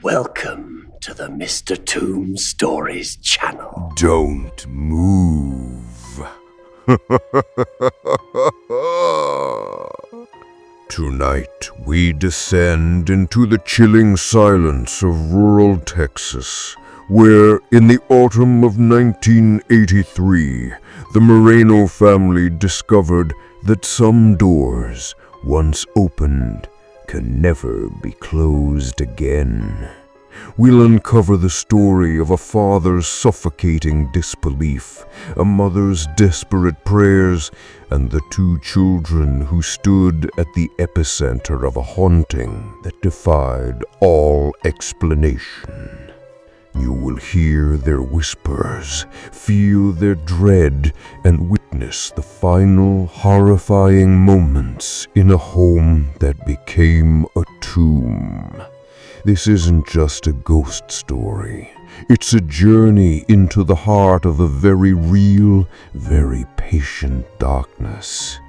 Welcome to the Mr. Tomb Stories channel. Don't move. Tonight, we descend into the chilling silence of rural Texas, where, in the autumn of 1983, the Moreno family discovered that some doors, once opened, can never be closed again. We'll uncover the story of a father's suffocating disbelief, a mother's desperate prayers, and the two children who stood at the epicenter of a haunting that defied all explanation. You will hear their whispers, feel their dread, and witness the final horrifying moments in a home that became a tomb. This isn't just a ghost story. It's a journey into the heart of a very real, very patient darkness.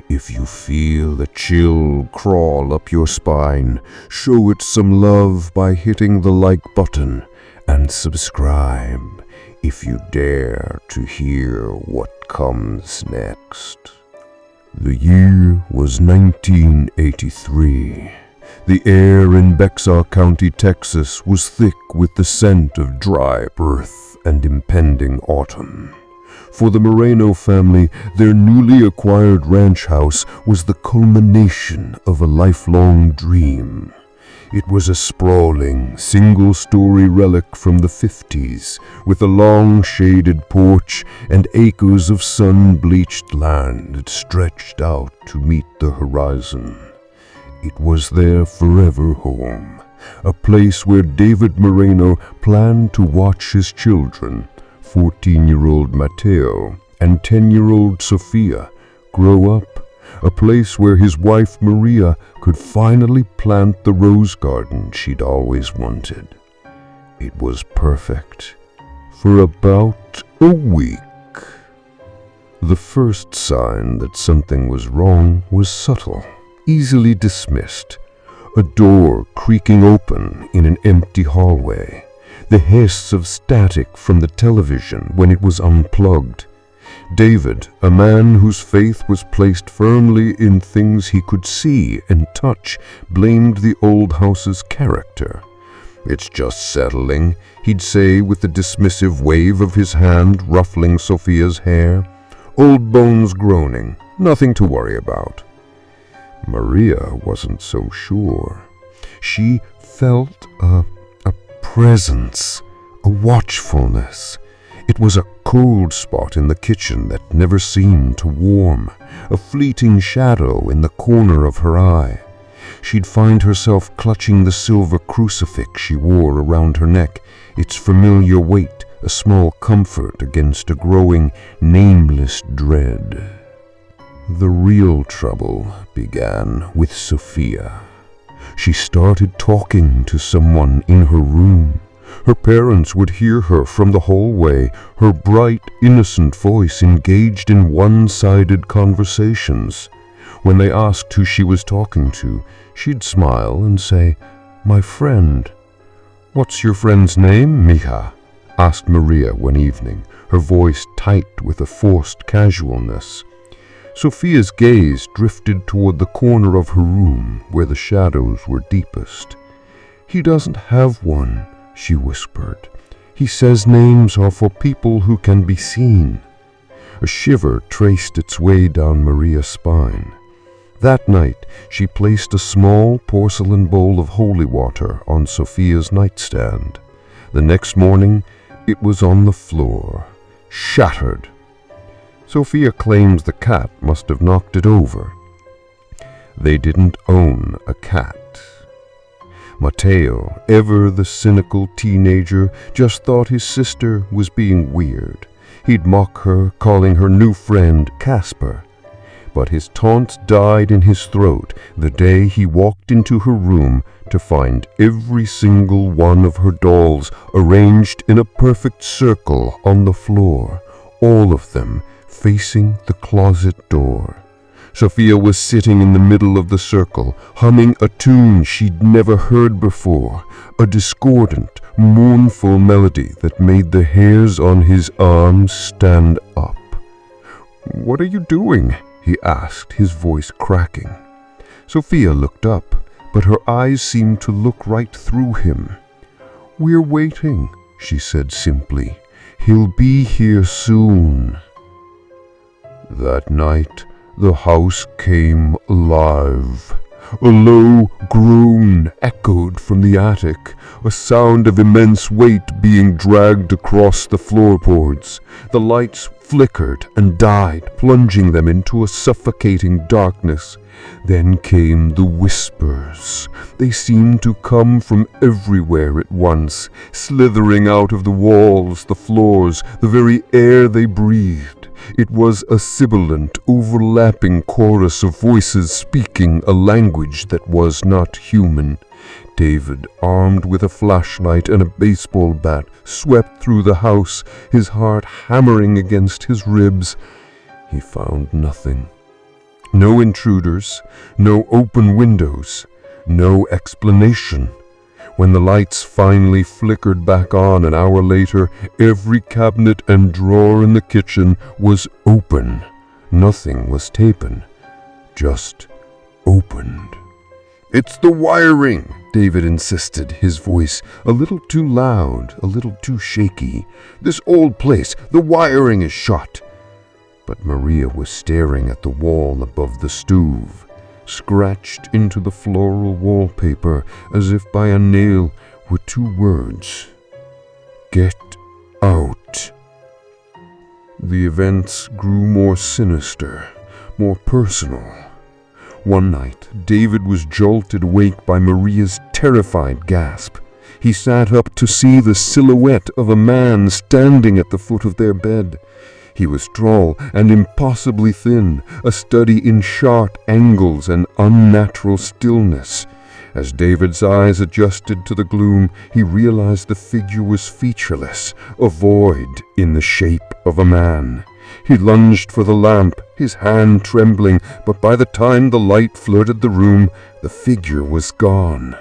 If you feel a chill crawl up your spine, show it some love by hitting the like button and subscribe if you dare to hear what comes next. The year was 1983. The air in Bexar County, Texas was thick with the scent of dry earth and impending autumn. For the Moreno family, their newly acquired ranch house was the culmination of a lifelong dream. It was a sprawling, single-story relic from the 50s, with a long shaded porch and acres of sun-bleached land that stretched out to meet the horizon. It was their forever home, a place where David Moreno planned to watch his children, 14-year-old Mateo and 10-year-old Sofia, grow up. A place where his wife Maria could finally plant the rose garden she'd always wanted. It was perfect for about a week. The first sign that something was wrong was subtle, easily dismissed. A door creaking open in an empty hallway, the hiss of static from the television when it was unplugged. David, a man whose faith was placed firmly in things he could see and touch, blamed the old house's character. "It's just settling," he'd say with a dismissive wave of his hand ruffling Sophia's hair. "Old bones groaning, nothing to worry about." Maria wasn't so sure. She felt a presence, a watchfulness. It was a cold spot in the kitchen that never seemed to warm, a fleeting shadow in the corner of her eye. She'd find herself clutching the silver crucifix she wore around her neck, its familiar weight a small comfort against a growing, nameless dread. The real trouble began with Sophia. She started talking to someone in her room. Her parents would hear her from the hallway, her bright, innocent voice engaged in one-sided conversations. When they asked who she was talking to, she'd smile and say, "My friend." "What's your friend's name, mija?" asked Maria one evening, her voice tight with a forced casualness. Sophia's gaze drifted toward the corner of her room where the shadows were deepest. "He doesn't have one," she whispered. "He says names are for people who can be seen." A shiver traced its way down Maria's spine. That night, she placed a small porcelain bowl of holy water on Sophia's nightstand. The next morning, it was on the floor, shattered. Sophia claims the cat must have knocked it over. They didn't own a cat. Mateo, ever the cynical teenager, just thought his sister was being weird. He'd mock her, calling her new friend Casper. But his taunts died in his throat the day he walked into her room to find every single one of her dolls arranged in a perfect circle on the floor, all of them facing the closet door. Sophia was sitting in the middle of the circle, humming a tune she'd never heard before, a discordant, mournful melody that made the hairs on his arms stand up. "What are you doing?" he asked, his voice cracking. Sophia looked up, but her eyes seemed to look right through him. "We're waiting," she said simply. "He'll be here soon." That night, the house came alive. A low groan echoed from the attic, a sound of immense weight being dragged across the floorboards. The lights flickered and died, plunging them into a suffocating darkness. Then came the whispers. They seemed to come from everywhere at once, slithering out of the walls, the floors, the very air they breathed. It was a sibilant, overlapping chorus of voices speaking a language that was not human. David, armed with a flashlight and a baseball bat, swept through the house, his heart hammering against his ribs. He found nothing. No intruders, no open windows, no explanation. When the lights finally flickered back on an hour later, every cabinet and drawer in the kitchen was open. Nothing was taken, just opened. "It's the wiring," David insisted, his voice a little too loud, a little too shaky. "This old place, the wiring is shot." But Maria was staring at the wall above the stove. Scratched into the floral wallpaper as if by a nail were two words: "Get out." The events grew more sinister, more personal. One night, David was jolted awake by Maria's terrified gasp. He sat up to see the silhouette of a man standing at the foot of their bed. He was tall and impossibly thin, a study in sharp angles and unnatural stillness. As David's eyes adjusted to the gloom, he realized the figure was featureless, a void in the shape of a man. He lunged for the lamp, his hand trembling, but by the time the light flooded the room, the figure was gone.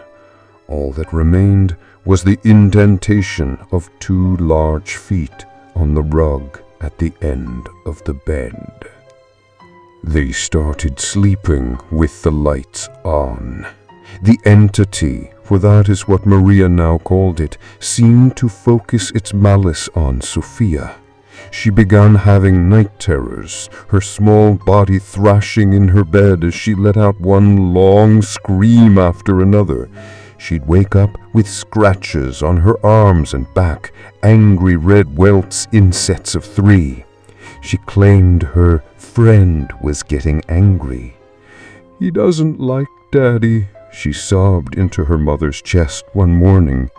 All that remained was the indentation of two large feet on the rug at the end of the bed. They started sleeping with the lights on. The entity, for that is what Maria now called it, seemed to focus its malice on Sophia. She began having night terrors, her small body thrashing in her bed as she let out one long scream after another. She'd wake up with scratches on her arms and back, angry red welts in sets of 3. She claimed her friend was getting angry. "He doesn't like Daddy," she sobbed into her mother's chest one morning.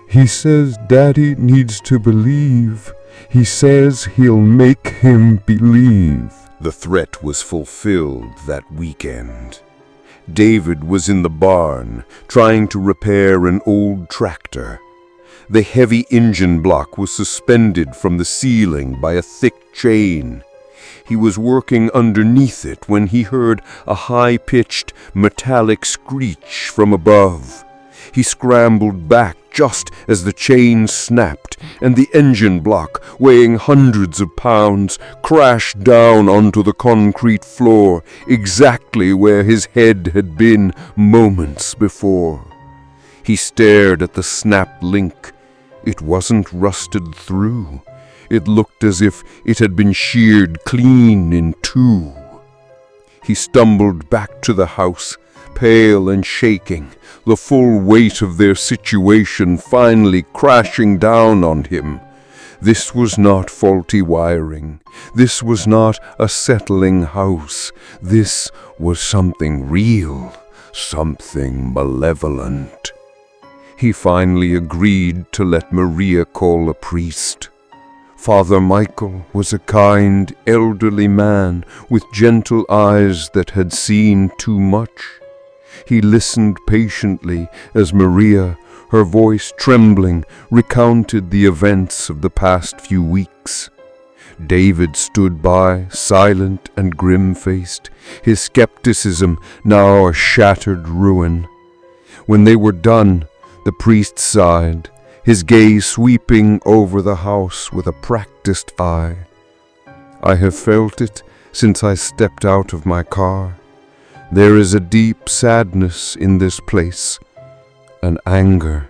"He says Daddy needs to believe. He says he'll make him believe." The threat was fulfilled that weekend. David was in the barn, trying to repair an old tractor. The heavy engine block was suspended from the ceiling by a thick chain. He was working underneath it when he heard a high-pitched, metallic screech from above. He scrambled back just as the chain snapped, and the engine block, weighing hundreds of pounds, crashed down onto the concrete floor, exactly where his head had been moments before. He stared at the snapped link. It wasn't rusted through. It looked as if it had been sheared clean in two. He stumbled back to the house, pale and shaking, the full weight of their situation finally crashing down on him. This was not faulty wiring. This was not a settling house. This was something real, something malevolent. He finally agreed to let Maria call a priest. Father Michael was a kind, elderly man with gentle eyes that had seen too much. He listened patiently as Maria, her voice trembling, recounted the events of the past few weeks. David stood by, silent and grim-faced, his skepticism now a shattered ruin. When they were done, the priest sighed, his gaze sweeping over the house with a practiced eye. I have felt it since I stepped out of my car. There is a deep sadness in this place, an anger.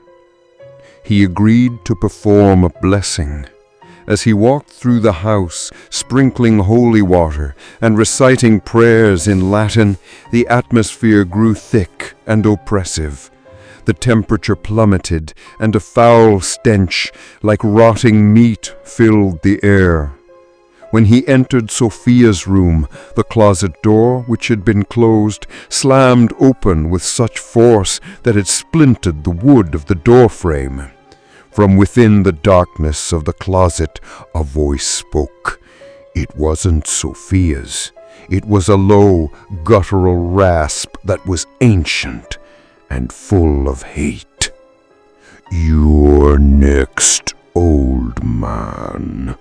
He agreed to perform a blessing. As he walked through the house, sprinkling holy water and reciting prayers in Latin, the atmosphere grew thick and oppressive. The temperature plummeted, and a foul stench, like rotting meat, filled the air. When he entered Sophia's room, the closet door, which had been closed, slammed open with such force that it splintered the wood of the doorframe. From within the darkness of the closet, a voice spoke. It wasn't Sophia's. It was a low, guttural rasp that was ancient and full of hate. "You're next, old man."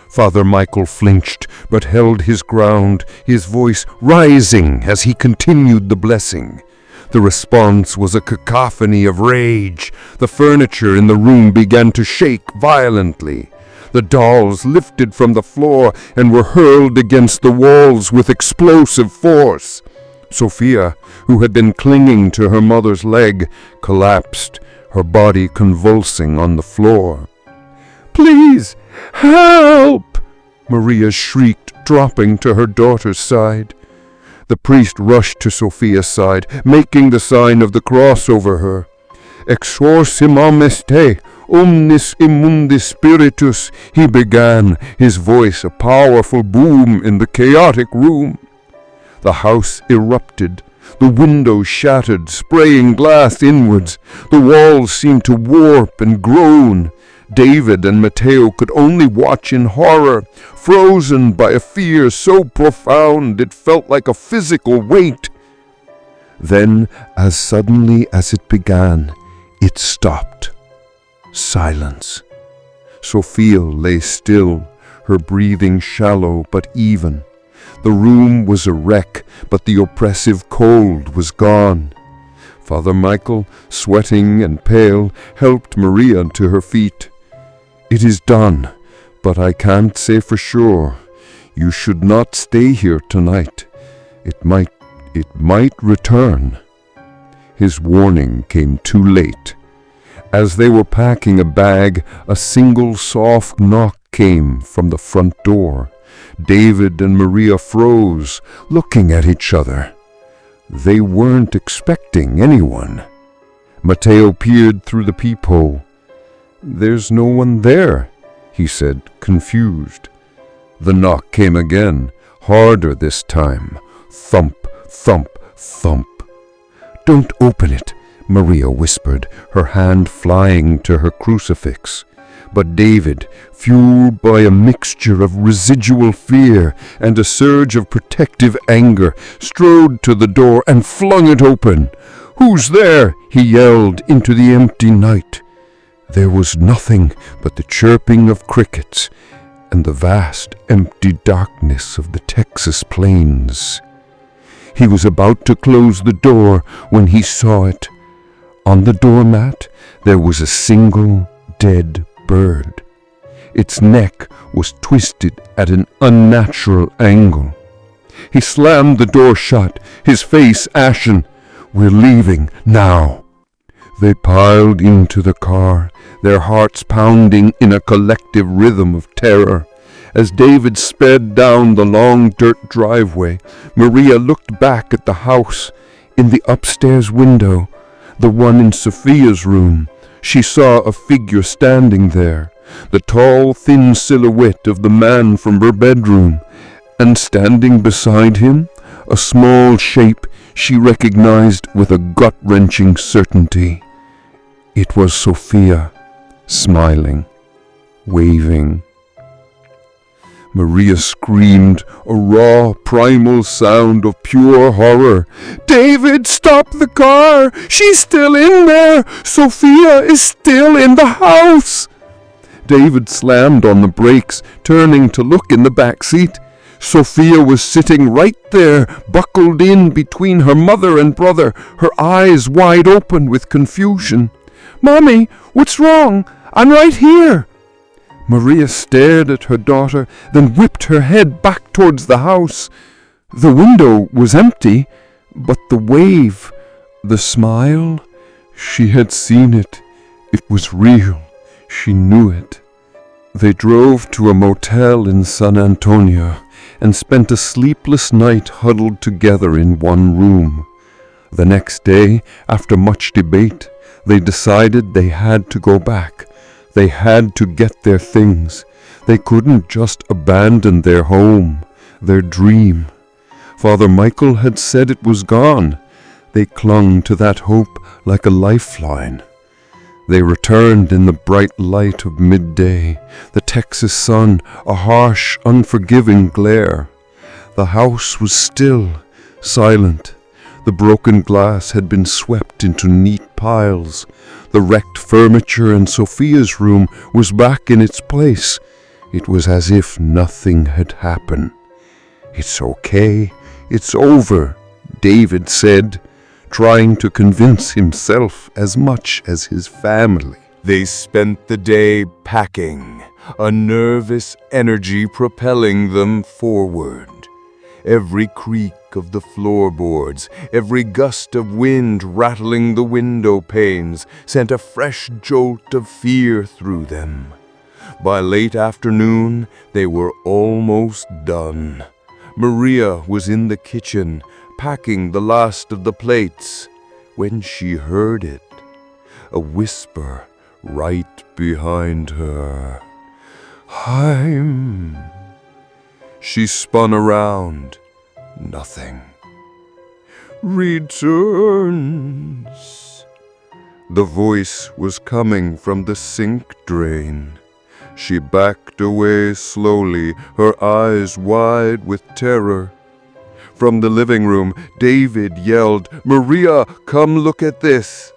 Father Michael flinched, but held his ground, his voice rising as he continued the blessing. The response was a cacophony of rage. The furniture in the room began to shake violently. The dolls lifted from the floor and were hurled against the walls with explosive force. Sophia, who had been clinging to her mother's leg, collapsed, her body convulsing on the floor. "Please, help!" Maria shrieked, dropping to her daughter's side. The priest rushed to Sophia's side, making the sign of the cross over her. "Exorcimam este, omnis immundis spiritus," he began, his voice a powerful boom in the chaotic room. The house erupted. The windows shattered, spraying glass inwards. The walls seemed to warp and groan. David and Matteo could only watch in horror, frozen by a fear so profound it felt like a physical weight. Then, as suddenly as it began, it stopped. Silence. Sophia lay still, her breathing shallow but even. The room was a wreck, but the oppressive cold was gone. Father Michael, sweating and pale, helped Maria to her feet. "It is done, but I can't say for sure. You should not stay here tonight. It might return." His warning came too late. As they were packing a bag, a single soft knock came from the front door. David and Maria froze, looking at each other. They weren't expecting anyone. Matteo peered through the peephole. "There's no one there," he said, confused. The knock came again, harder this time. Thump, thump, thump. "Don't open it," Maria whispered, her hand flying to her crucifix. But David, fueled by a mixture of residual fear and a surge of protective anger, strode to the door and flung it open. "Who's there?" he yelled into the empty night. There was nothing but the chirping of crickets and the vast empty darkness of the Texas plains. He was about to close the door when he saw it. On the doormat there was a single dead bird. Its neck was twisted at an unnatural angle. He slammed the door shut, his face ashen. "We're leaving now." They piled into the car, their hearts pounding in a collective rhythm of terror. As David sped down the long dirt driveway, Maria looked back at the house. In the upstairs window, the one in Sophia's room, she saw a figure standing there, the tall, thin silhouette of the man from her bedroom, and standing beside him, a small shape she recognized with a gut-wrenching certainty. It was Sophia, smiling, waving. Maria screamed, a raw, primal sound of pure horror. "David, stop the car! She's still in there! Sophia is still in the house!" David slammed on the brakes, turning to look in the back seat. Sophia was sitting right there, buckled in between her mother and brother, her eyes wide open with confusion. "Mommy, what's wrong? I'm right here." Maria stared at her daughter, then whipped her head back towards the house. The window was empty, but the wave, the smile, she had seen it. It was real. She knew it. They drove to a motel in San Antonio and spent a sleepless night huddled together in one room. The next day, after much debate, they decided they had to go back. They had to get their things. They couldn't just abandon their home, their dream. Father Michael had said it was gone. They clung to that hope like a lifeline. They returned in the bright light of midday, the Texas sun, a harsh, unforgiving glare. The house was still, silent. The broken glass had been swept into neat piles. The wrecked furniture in Sophia's room was back in its place. It was as if nothing had happened. "It's okay. It's over," David said, trying to convince himself as much as his family. They spent the day packing, a nervous energy propelling them forward. Every creak of the floorboards, every gust of wind rattling the window panes sent a fresh jolt of fear through them. By late afternoon, they were almost done. Maria was in the kitchen, packing the last of the plates, when she heard it, a whisper right behind her. "Haim." She spun around. Nothing. "Returns." The voice was coming from the sink drain. She backed away slowly, her eyes wide with terror. From the living room, David yelled, "Maria, come look at this."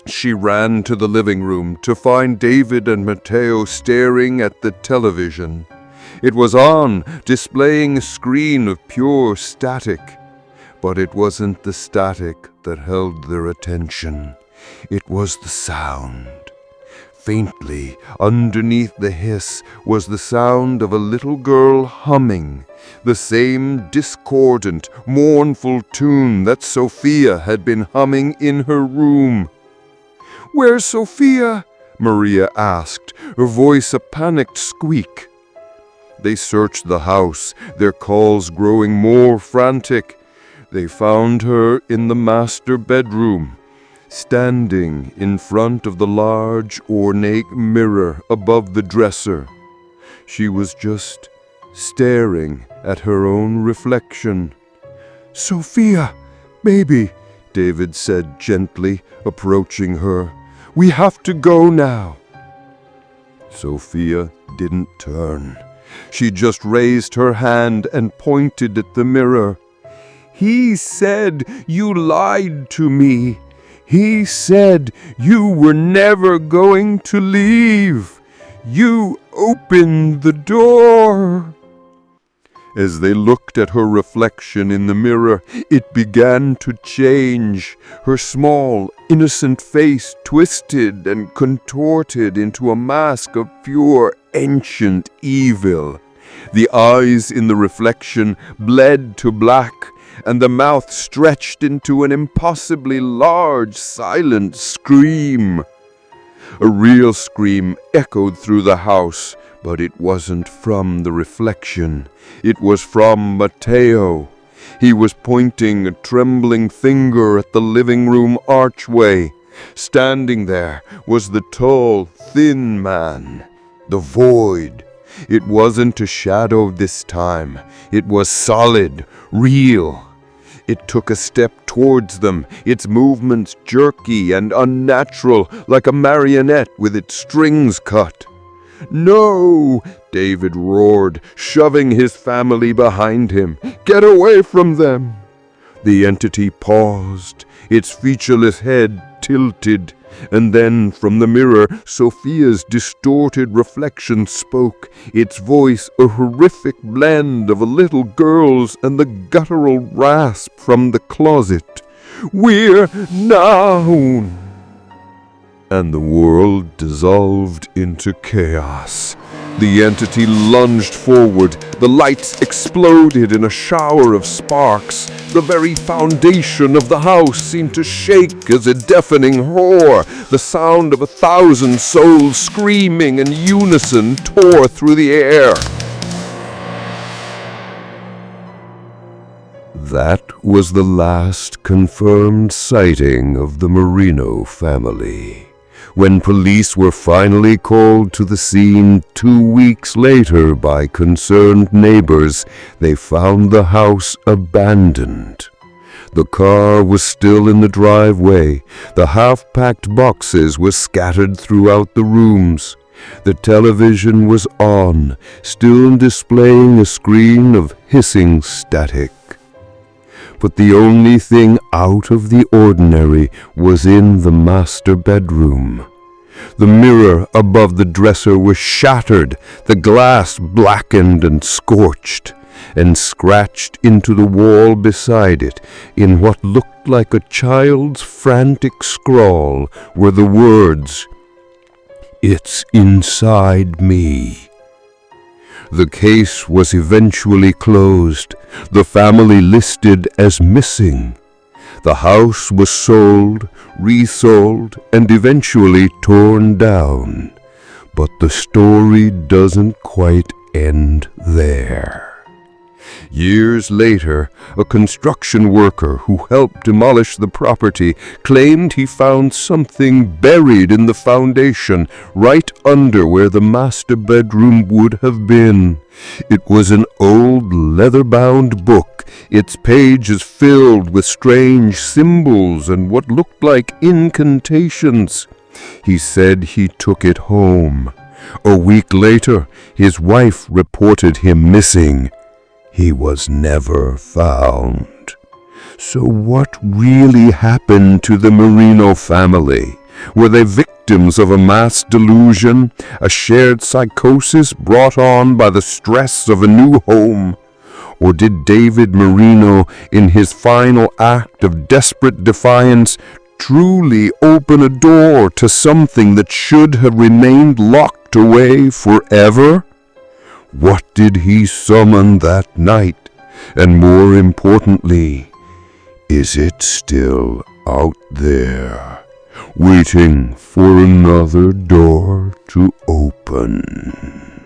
She ran to the living room to find David and Mateo staring at the television. It was on, displaying a screen of pure static. But it wasn't the static that held their attention. It was the sound. Faintly, underneath the hiss, was the sound of a little girl humming, the same discordant, mournful tune that Sophia had been humming in her room. "Where's Sophia?" Maria asked, her voice a panicked squeak. They searched the house, their calls growing more frantic. They found her in the master bedroom, standing in front of the large, ornate mirror above the dresser. She was just staring at her own reflection. "Sophia, baby," David said gently, approaching her. "We have to go now." Sophia didn't turn. She just raised her hand and pointed at the mirror. "He said you lied to me. He said you were never going to leave. You opened the door." As they looked at her reflection in the mirror, it began to change. Her small, innocent face twisted and contorted into a mask of pure, ancient evil. The eyes in the reflection bled to black, and the mouth stretched into an impossibly large, silent scream. A real scream echoed through the house, but it wasn't from the reflection. It was from Mateo. He was pointing a trembling finger at the living room archway. Standing there was the tall, thin man, the void. It wasn't a shadow this time. It was solid, real. It took a step towards them, its movements jerky and unnatural, like a marionette with its strings cut. "No!" David roared, shoving his family behind him. "Get away from them!" The entity paused, its featureless head tilted. And then from the mirror, Sophia's distorted reflection spoke, its voice a horrific blend of a little girl's and the guttural rasp from the closet. "We're now!" And the world dissolved into chaos. The entity lunged forward. The lights exploded in a shower of sparks. The very foundation of the house seemed to shake as a deafening roar. The sound of 1,000 souls screaming in unison tore through the air. That was the last confirmed sighting of the Moreno family. When police were finally called to the scene 2 weeks later by concerned neighbors, they found the house abandoned. The car was still in the driveway. The half-packed boxes were scattered throughout the rooms. The television was on, still displaying a screen of hissing static. But the only thing out of the ordinary was in the master bedroom. The mirror above the dresser was shattered, the glass blackened and scorched, and scratched into the wall beside it, in what looked like a child's frantic scrawl, were the words, "It's inside me." The case was eventually closed, the family listed as missing. The house was sold, resold, and eventually torn down. But the story doesn't quite end there. Years later, a construction worker who helped demolish the property claimed he found something buried in the foundation right under where the master bedroom would have been. It was an old leather-bound book, its pages filled with strange symbols and what looked like incantations. He said he took it home. A week later, his wife reported him missing. He was never found. So what really happened to the Moreno family? Were they victims of a mass delusion, a shared psychosis brought on by the stress of a new home? Or did David Moreno, in his final act of desperate defiance, truly open a door to something that should have remained locked away forever? What did he summon that night? And more importantly, is it still out there, waiting for another door to open?